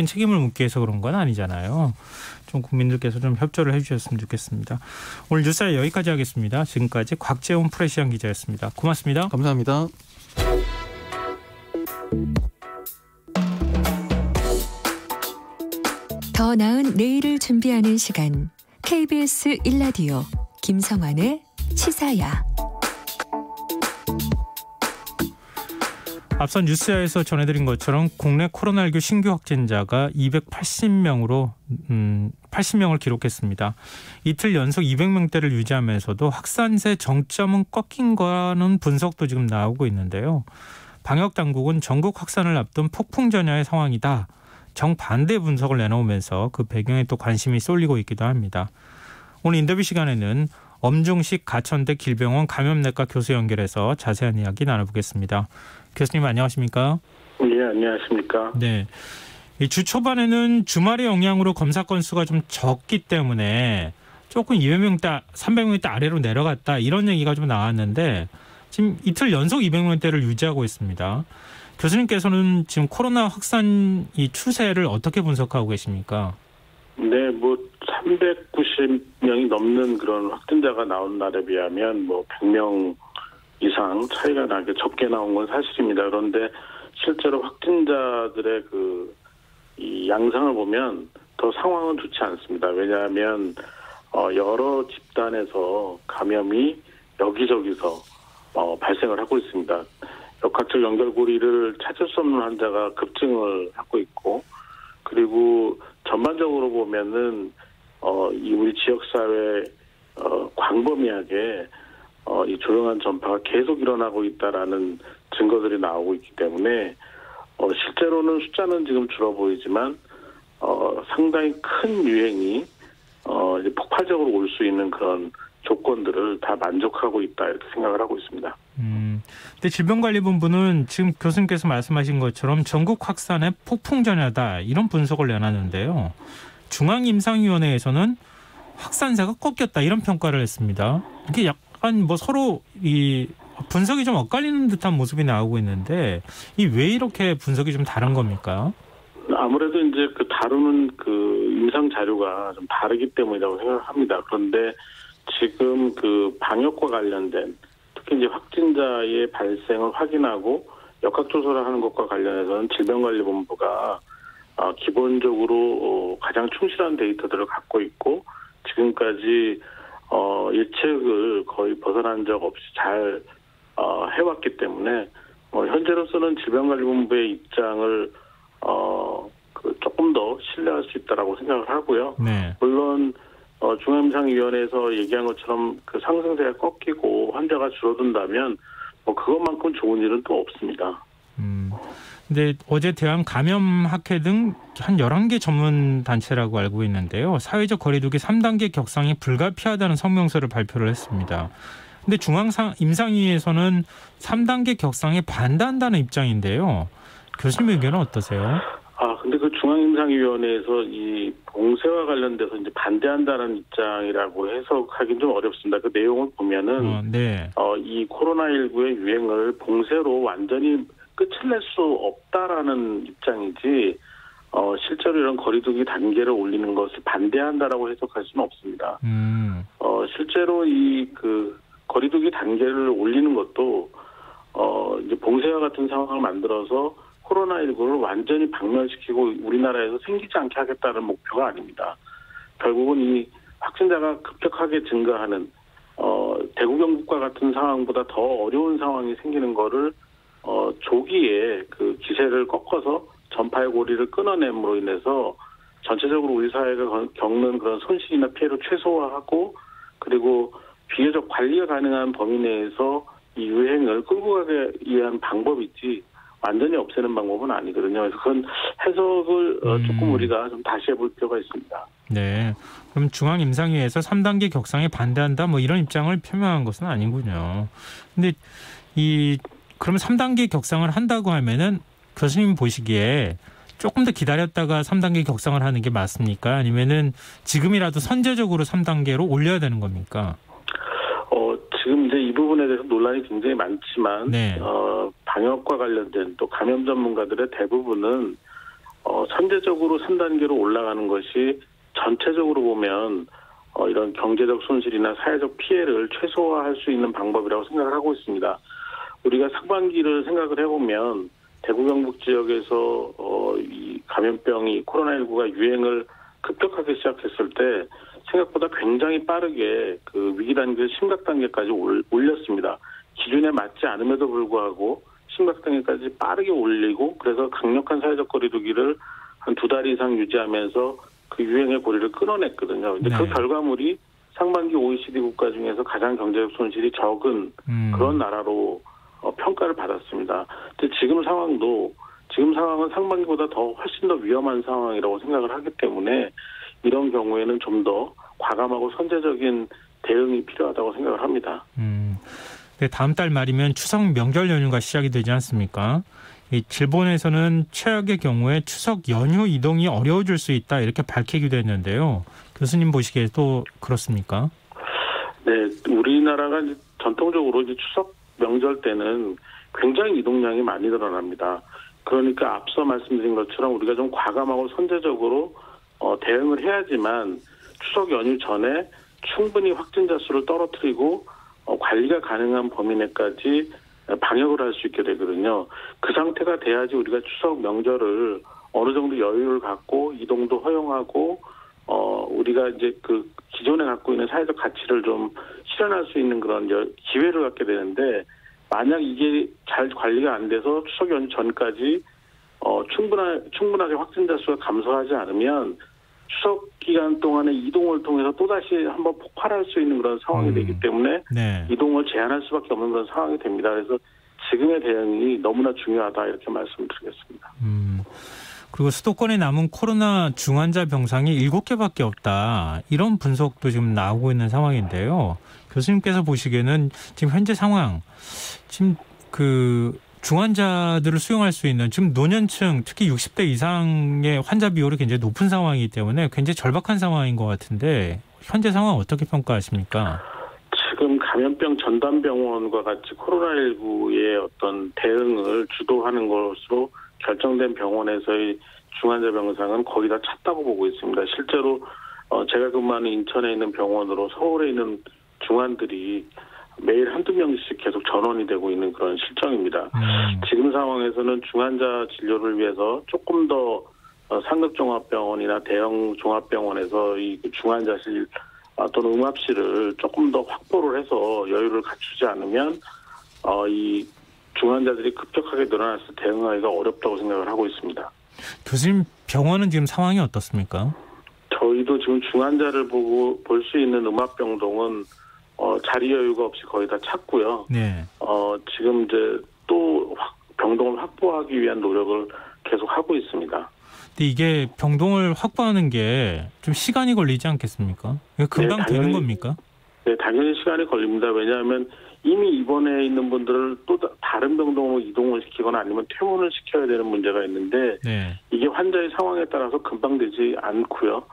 책임을 묻기 위해서 그런 건 아니잖아요. 좀 국민들께서 좀 협조를 해주셨으면 좋겠습니다. 오늘 뉴스에 여기까지 하겠습니다. 지금까지 곽재훈 프레시안 기자였습니다. 고맙습니다. 감사합니다. 더 나은 내일을 준비하는 시간 KBS 1라디오 김성환의 시사야. 앞선 뉴스에서 전해드린 것처럼 국내 코로나19 신규 확진자가 80명을 기록했습니다. 이틀 연속 200명대를 유지하면서도 확산세 정점은 꺾인 거라는 분석도 지금 나오고 있는데요. 방역당국은 전국 확산을 앞둔 폭풍전야의 상황이다. 정반대 분석을 내놓으면서 그 배경에 또 관심이 쏠리고 있기도 합니다. 오늘 인터뷰 시간에는 엄중식 가천대 길병원 감염내과 교수 연결해서 자세한 이야기 나눠보겠습니다. 교수님 안녕하십니까? 네, 안녕하십니까? 네, 이 주 초반에는 주말의 영향으로 검사 건수가 좀 적기 때문에 조금 200명대, 300명대 아래로 내려갔다 이런 얘기가 좀 나왔는데 지금 이틀 연속 200명대를 유지하고 있습니다. 교수님께서는 지금 코로나 확산 이 추세를 어떻게 분석하고 계십니까? 네, 390명이 넘는 그런 확진자가 나온 날에 비하면 100명 이상 차이가 나게 적게 나온 건 사실입니다. 그런데 실제로 확진자들의 이 양상을 보면 더 상황은 좋지 않습니다. 왜냐하면 여러 집단에서 감염이 여기저기서 발생을 하고 있습니다. 역학적 연결고리를 찾을 수 없는 환자가 급증을 하고 있고, 그리고 전반적으로 보면은 이 우리 지역사회 광범위하게 이 조용한 전파가 계속 일어나고 있다라는 증거들이 나오고 있기 때문에 실제로는 숫자는 지금 줄어 보이지만 상당히 큰 유행이 이제 폭발적으로 올 수 있는 그런 조건들을 다 만족하고 있다 이렇게 생각을 하고 있습니다. 근데 질병관리본부는 지금 교수님께서 말씀하신 것처럼 전국 확산의 폭풍전야다 이런 분석을 내놨는데요. 중앙임상위원회에서는 확산세가 꺾였다 이런 평가를 했습니다. 이게 약간 서로 이 분석이 좀 엇갈리는 듯한 모습이 나오고 있는데 이 왜 이렇게 분석이 좀 다른 겁니까? 아무래도 이제 다루는 임상 자료가 좀 다르기 때문이라고 생각합니다. 그런데 지금 방역과 관련된 특히 이제 확진자의 발생을 확인하고 역학조사를 하는 것과 관련해서는 질병관리본부가 기본적으로 가장 충실한 데이터들을 갖고 있고 지금까지 예측을 거의 벗어난 적 없이 잘 해왔기 때문에 현재로서는 질병관리본부의 입장을 조금 더 신뢰할 수 있다라고 생각을 하고요. 네. 물론 중앙임상위원회에서 얘기한 것처럼 상승세가 꺾이고 환자가 줄어든다면 그것만큼 좋은 일은 또 없습니다. 근데 어제 대한감염학회 등 한 11개 전문 단체라고 알고 있는데요. 사회적 거리두기 3단계 격상이 불가피하다는 성명서를 발표를 했습니다. 근데 중앙임상위에서는 3단계 격상에 반대한다는 입장인데요. 교수님 의견은 어떠세요? 근데 중앙임상위원회에서 이 봉쇄와 관련돼서 이제 반대한다는 입장이라고 해석하기는 좀 어렵습니다. 그 내용을 보면은 네. 이 코로나19의 유행을 봉쇄로 완전히 끝을 낼 수 없다라는 입장이지 실제로 이런 거리두기 단계를 올리는 것을 반대한다라고 해석할 수는 없습니다. 실제로 이 거리두기 단계를 올리는 것도 이제 봉쇄와 같은 상황을 만들어서 코로나19를 완전히 박멸시키고 우리나라에서 생기지 않게 하겠다는 목표가 아닙니다. 결국은 이 확진자가 급격하게 증가하는 대구 경북과 같은 상황보다 더 어려운 상황이 생기는 거를 조기에 기세를 꺾어서 전파의 고리를 끊어냄으로 인해서 전체적으로 우리 사회가 겪는 그런 손실이나 피해를 최소화하고 그리고 비교적 관리가 가능한 범위 내에서 이 유행을 끌고 가기 위한 방법이지 완전히 없애는 방법은 아니거든요. 그래서 그건 해석을 조금 우리가 좀 다시 해볼 필요가 있습니다. 네. 그럼 중앙임상위에서 3단계 격상에 반대한다 이런 입장을 표명한 것은 아니군요. 근데 그러면 3단계 격상을 한다고 하면은 교수님 보시기에 조금 더 기다렸다가 3단계 격상을 하는 게 맞습니까? 아니면은 지금이라도 선제적으로 3단계로 올려야 되는 겁니까? 지금 이제 이 부분에 대해서 논란이 굉장히 많지만 네. 방역과 관련된 또 감염 전문가들의 대부분은 선제적으로 3단계로 올라가는 것이 전체적으로 보면 이런 경제적 손실이나 사회적 피해를 최소화할 수 있는 방법이라고 생각을 하고 있습니다. 우리가 상반기를 생각을 해보면 대구 경북 지역에서 이 감염병이 코로나19가 유행을 급격하게 시작했을 때 생각보다 굉장히 빠르게 그 위기 단계를 심각 단계까지 올렸습니다. 기준에 맞지 않음에도 불구하고 심각 단계까지 빠르게 올리고 그래서 강력한 사회적 거리두기를 한 2달 이상 유지하면서 그 유행의 고리를 끊어냈거든요. 근데 그 결과물이 상반기 OECD 국가 중에서 가장 경제적 손실이 적은 그런 나라로 평가를 받았습니다. 근데 지금 상황은 상반기보다 훨씬 더 위험한 상황이라고 생각을 하기 때문에 이런 경우에는 좀 더 과감하고 선제적인 대응이 필요하다고 생각을 합니다. 다음 달 말이면 추석 명절 연휴가 시작이 되지 않습니까? 일본에서는 최악의 경우에 추석 연휴 이동이 어려워질 수 있다 이렇게 밝히기도 했는데요. 교수님 보시기에도 그렇습니까? 네, 우리나라가 전통적으로 이제 추석 명절 때는 굉장히 이동량이 많이 늘어납니다. 그러니까 앞서 말씀드린 것처럼 우리가 좀 과감하고 선제적으로 대응을 해야지만 추석 연휴 전에 충분히 확진자 수를 떨어뜨리고 관리가 가능한 범위 내까지 방역을 할 수 있게 되거든요. 그 상태가 돼야지 우리가 추석 명절을 어느 정도 여유를 갖고 이동도 허용하고 우리가 이제 그 기존에 갖고 있는 사회적 가치를 좀 실현할 수 있는 그런 기회를 갖게 되는데 만약 이게 잘 관리가 안 돼서 추석 연휴 전까지 충분하게 확진자 수가 감소하지 않으면 추석 기간 동안에 이동을 통해서 또다시 한번 폭발할 수 있는 그런 상황이 되기 때문에 이동을 제한할 수밖에 없는 그런 상황이 됩니다. 그래서 지금의 대응이 너무나 중요하다 이렇게 말씀드리겠습니다. 그리고 수도권에 남은 코로나 중환자 병상이 7개밖에 없다. 이런 분석도 지금 나오고 있는 상황인데요. 교수님께서 보시기에는 지금 현재 상황, 지금 그 중환자들을 수용할 수 있는 지금 노년층 특히 60대 이상의 환자 비율이 굉장히 높은 상황이기 때문에 굉장히 절박한 상황인 것 같은데 현재 상황 어떻게 평가하십니까? 지금 감염병 전담병원과 같이 코로나19의 어떤 대응을 주도하는 것으로 결정된 병원에서의 중환자 병상은 거의 다 찼다고 보고 있습니다. 실제로 제가 근무하는 인천에 있는 병원으로 서울에 있는 중환들이 매일 한두 명씩 계속 전원이 되고 있는 그런 실정입니다. 지금 상황에서는 중환자 진료를 위해서 조금 더 상급종합병원이나 대형 종합병원에서 이 중환자실 또는 응압실을 조금 더 확보를 해서 여유를 갖추지 않으면 이 중환자들이 급격하게 늘어났을 때 대응하기가 어렵다고 생각을 하고 있습니다. 교수님 병원은 지금 상황이 어떻습니까? 저희도 지금 중환자를 보고 볼 수 있는 음압병동은 자리 여유가 없이 거의 다 찼고요. 네. 지금 이제 또 병동을 확보하기 위한 노력을 계속 하고 있습니다. 근데 이게 병동을 확보하는 게 좀 시간이 걸리지 않겠습니까? 금방 네, 되는 겁니까? 네, 당연히 시간이 걸립니다. 왜냐하면 이미 입원해 있는 분들을 또 다른 병동으로 이동을 시키거나 아니면 퇴원을 시켜야 되는 문제가 있는데 이게 환자의 상황에 따라서 금방 되지 않고요.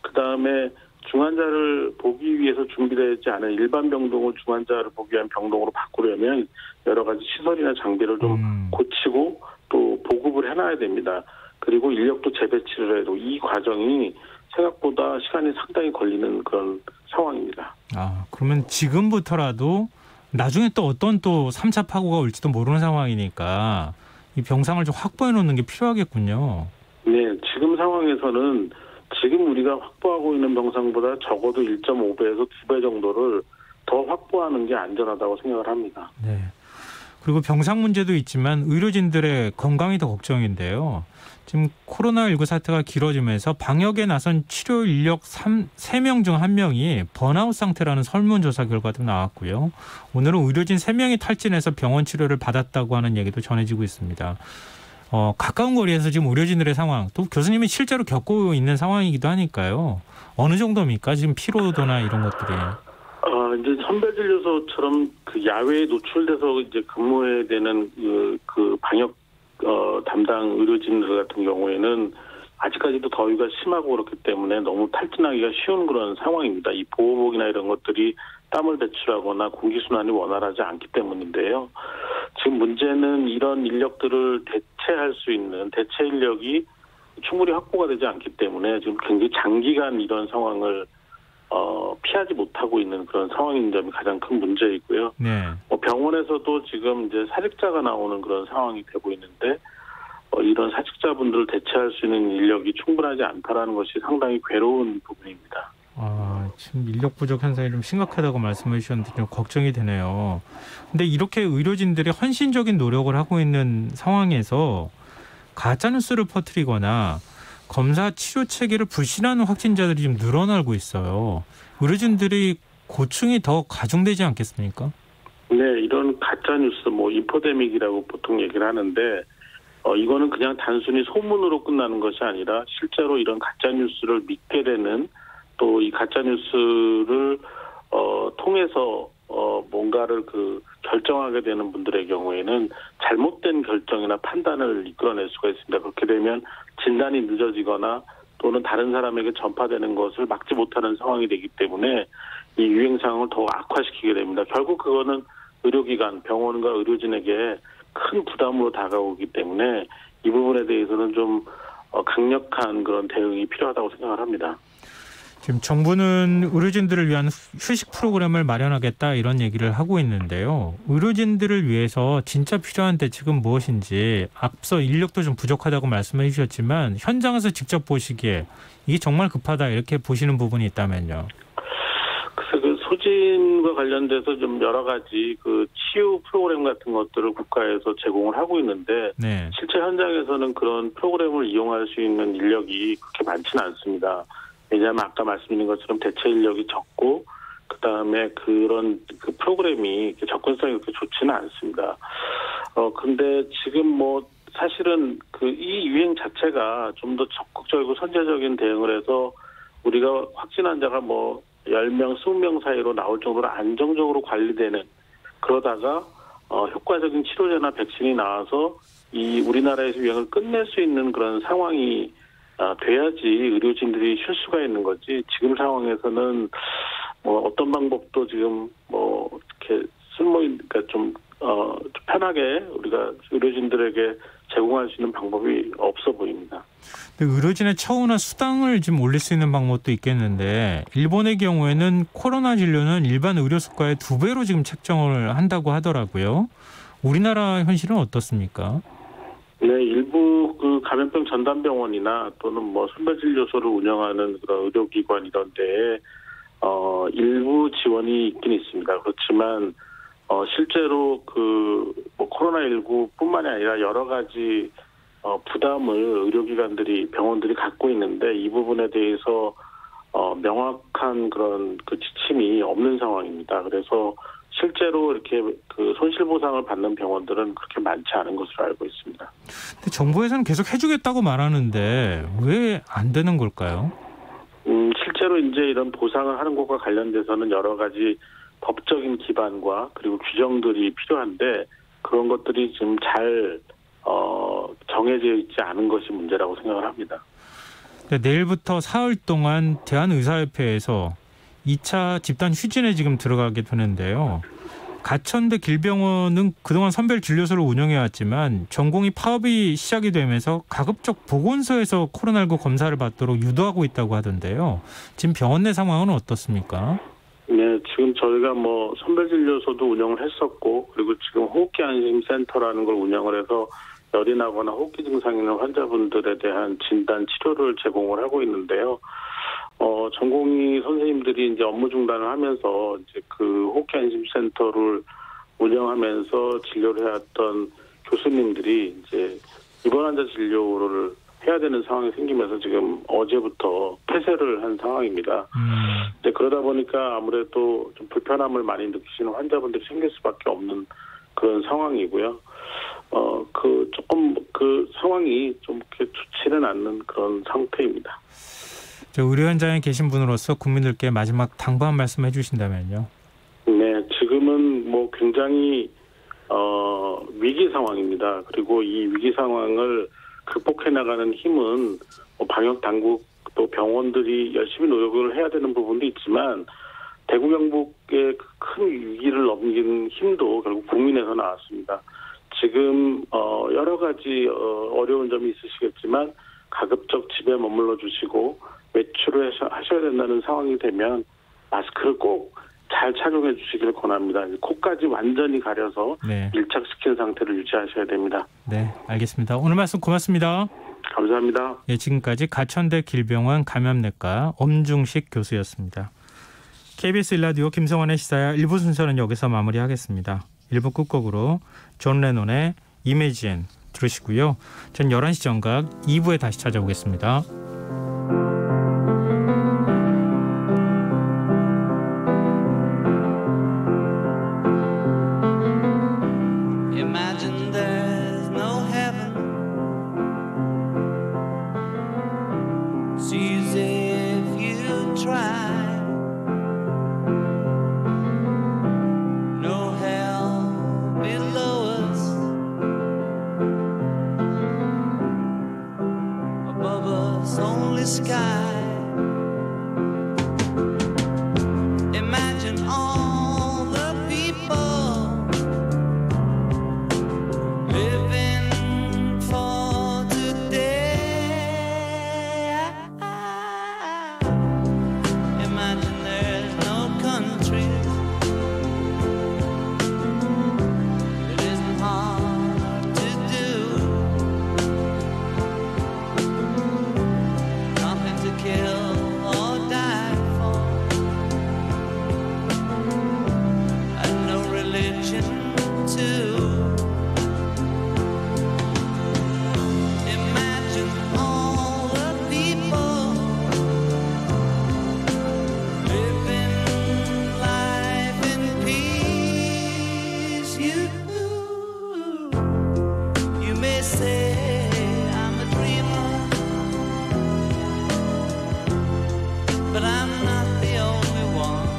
그다음에 중환자를 보기 위해서 준비되지 않은 일반 병동을 중환자를 보기 위한 병동으로 바꾸려면 여러 가지 시설이나 장비를 좀 고치고 또 보급을 해놔야 됩니다. 그리고 인력도 재배치를 해도 이 과정이 생각보다 시간이 상당히 걸리는 그런 상황입니다. 그러면 지금부터라도 나중에 또 어떤 또 3차 파고가 올지도 모르는 상황이니까 이 병상을 좀 확보해 놓는 게 필요하겠군요. 네, 지금 상황에서는 지금 우리가 확보하고 있는 병상보다 적어도 1.5배에서 2배 정도를 더 확보하는 게 안전하다고 생각을 합니다. 네. 그리고 병상 문제도 있지만 의료진들의 건강이 더 걱정인데요. 지금 코로나19 사태가 길어지면서 방역에 나선 치료 인력 3명 중 1명이 번아웃 상태라는 설문조사 결과도 나왔고요. 오늘은 의료진 3명이 탈진해서 병원 치료를 받았다고 하는 얘기도 전해지고 있습니다. 가까운 거리에서 지금 의료진들의 상황, 또 교수님이 실제로 겪고 있는 상황이기도 하니까요. 어느 정도입니까? 지금 피로도나 이런 것들이. 이제 선별진료소처럼 그 야외에 노출돼서 이제 근무해야 되는 그 방역 담당 의료진들 같은 경우에는 아직까지도 더위가 심하고 그렇기 때문에 너무 탈진하기가 쉬운 그런 상황입니다. 이 보호복이나 이런 것들이 땀을 배출하거나 공기순환이 원활하지 않기 때문인데요. 지금 문제는 이런 인력들을 대체할 수 있는 대체 인력이 충분히 확보가 되지 않기 때문에 지금 굉장히 장기간 이런 상황을 피하지 못하고 있는 그런 상황인 점이 가장 큰 문제이고요. 네. 병원에서도 지금 이제 사직자가 나오는 그런 상황이 되고 있는데 이런 사직자분들을 대체할 수 있는 인력이 충분하지 않다라는 것이 상당히 괴로운 부분입니다. 지금 인력 부족 현상이 좀 심각하다고 말씀해 주셨는데 좀 걱정이 되네요. 근데 이렇게 의료진들이 헌신적인 노력을 하고 있는 상황에서 가짜뉴스를 퍼뜨리거나 검사 치료 체계를 불신하는 확진자들이 좀 늘어나고 있어요. 의료진들이 고충이 더 가중되지 않겠습니까? 네, 이런 가짜뉴스, 인포데믹이라고 보통 얘기를 하는데, 이거는 그냥 단순히 소문으로 끝나는 것이 아니라 실제로 이런 가짜뉴스를 믿게 되는 또 이 가짜뉴스를 통해서 뭔가를 결정하게 되는 분들의 경우에는 잘못된 결정이나 판단을 이끌어낼 수가 있습니다. 그렇게 되면 진단이 늦어지거나 또는 다른 사람에게 전파되는 것을 막지 못하는 상황이 되기 때문에 이 유행 상황을 더 악화시키게 됩니다. 결국 그거는 의료기관, 병원과 의료진에게 큰 부담으로 다가오기 때문에 이 부분에 대해서는 좀 강력한 그런 대응이 필요하다고 생각을 합니다. 지금 정부는 의료진들을 위한 휴식 프로그램을 마련하겠다 이런 얘기를 하고 있는데요. 의료진들을 위해서 진짜 필요한 대책은 무엇인지 앞서 인력도 좀 부족하다고 말씀해 주셨지만 현장에서 직접 보시기에 이게 정말 급하다 이렇게 보시는 부분이 있다면요. 그래서 소진과 관련돼서 좀 여러 가지 치유 프로그램 같은 것들을 국가에서 제공을 하고 있는데 네. 실제 현장에서는 그런 프로그램을 이용할 수 있는 인력이 그렇게 많지는 않습니다. 왜냐하면 아까 말씀드린 것처럼 대체 인력이 적고 그다음에 그런 프로그램이 접근성이 그렇게 좋지는 않습니다. 근데 지금 사실은 이 유행 자체가 좀 더 적극적이고 선제적인 대응을 해서 우리가 확진 환자가 10명, 20명 사이로 나올 정도로 안정적으로 관리되는 그러다가 효과적인 치료제나 백신이 나와서 이 우리나라에서 유행을 끝낼 수 있는 그런 상황이 돼야지 의료진들이 쉴 수가 있는 거지. 지금 상황에서는 어떤 방법도 지금 이렇게 그러니까 좀 편하게 우리가 의료진들에게 제공할 수 있는 방법이 없어 보입니다. 근데 의료진의 처우나 수당을 좀 올릴 수 있는 방법도 있겠는데 일본의 경우에는 코로나 진료는 일반 의료수가의 2배로 지금 책정을 한다고 하더라고요. 우리나라 현실은 어떻습니까? 네, 일부 감염병 전담병원이나 또는 선별진료소를 운영하는 그런 의료기관 이런 데에 일부 지원이 있긴 있습니다. 그렇지만 실제로 코로나19뿐만이 아니라 여러 가지 부담을 의료기관들이 병원들이 갖고 있는데 이 부분에 대해서 명확한 그런 지침이 없는 상황입니다. 그래서 실제로 이렇게 손실보상을 받는 병원들은 그렇게 많지 않은 것으로 알고 있습니다. 근데 정부에서는 계속 해주겠다고 말하는데 왜 안 되는 걸까요? 실제로 이제 이런 보상을 하는 것과 관련돼서는 여러 가지 법적인 기반과 그리고 규정들이 필요한데 그런 것들이 지금 잘 정해져 있지 않은 것이 문제라고 생각을 합니다. 내일부터 사흘 동안 대한의사협회에서 2차 집단 휴진에 지금 들어가게 되는데요. 가천대 길병원은 그동안 선별진료소를 운영해왔지만 전공의 파업이 시작이 되면서 가급적 보건소에서 코로나19 검사를 받도록 유도하고 있다고 하던데요. 지금 병원 내 상황은 어떻습니까? 네, 지금 저희가 선별진료소도 운영을 했었고 그리고 지금 호흡기 안심센터라는 걸 운영을 해서 열이 나거나 호흡기 증상이 있는 환자분들에 대한 진단 치료를 제공을 하고 있는데요. 전공의 선생님들이 이제 업무 중단을 하면서 이제 호흡기 안심센터를 운영하면서 진료를 해왔던 교수님들이 이제 입원 환자 진료를 해야 되는 상황이 생기면서 지금 어제부터 폐쇄를 한 상황입니다. 이제 그러다 보니까 아무래도 좀 불편함을 많이 느끼시는 환자분들이 생길 수밖에 없는 그런 상황이고요. 조금 상황이 좀 그렇게 좋지는 않는 그런 상태입니다. 의료 현장에 계신 분으로서 국민들께 마지막 당부 한 말씀 해주신다면요. 네, 지금은 굉장히 위기 상황입니다. 그리고 이 위기 상황을 극복해 나가는 힘은 방역 당국 또 병원들이 열심히 노력을 해야 되는 부분도 있지만 대구 경북의 큰 위기를 넘기는 힘도 결국 국민에서 나왔습니다. 지금 여러 가지 어려운 점이 있으시겠지만 가급적 집에 머물러 주시고 외출을 하셔야 된다는 상황이 되면 마스크를 꼭 잘 착용해 주시길 권합니다. 코까지 완전히 가려서 네. 밀착시킨 상태를 유지하셔야 됩니다. 네, 알겠습니다. 오늘 말씀 고맙습니다. 감사합니다. 예, 지금까지 가천대 길병원 감염내과 엄중식 교수였습니다. KBS 1라디오 김성환의 시사야 1부 순서는 여기서 마무리하겠습니다. 1부 끝곡으로 존 레논의 이매지엔 들으시고요. 전 11시 정각 2부에 다시 찾아오겠습니다. Imagine there's no heaven. It's easy if you try. No hell below us. Above us only sky. Imagine all the people living for today. Imagine there's no countries. It isn't hard to do. Nothing to kill or die for. And no religion too. Imagine all the people living life in peace. You may say I'm a dreamer, but I'm not the only one.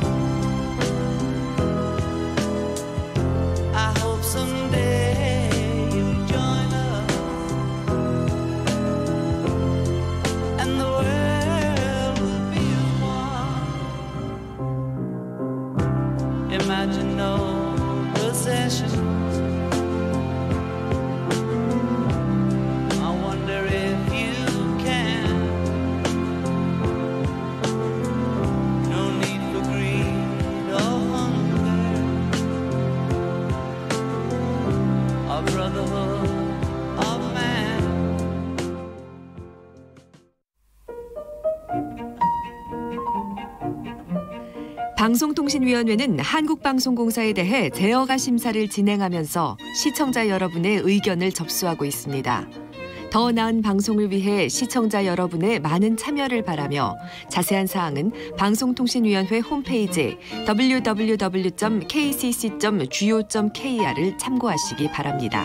I hope someday you'll join us, and the world will be as one. Imagine no possessions. I wonder if you can. No need for greed or hunger, or brotherhood of man. 방송통신위원회는 한국방송공사에 대해 제어가 심사를 진행하면서 시청자 여러분의 의견을 접수하고 있습니다. 더 나은 방송을 위해 시청자 여러분의 많은 참여를 바라며 자세한 사항은 방송통신위원회 홈페이지 www.kcc.go.kr을 참고하시기 바랍니다.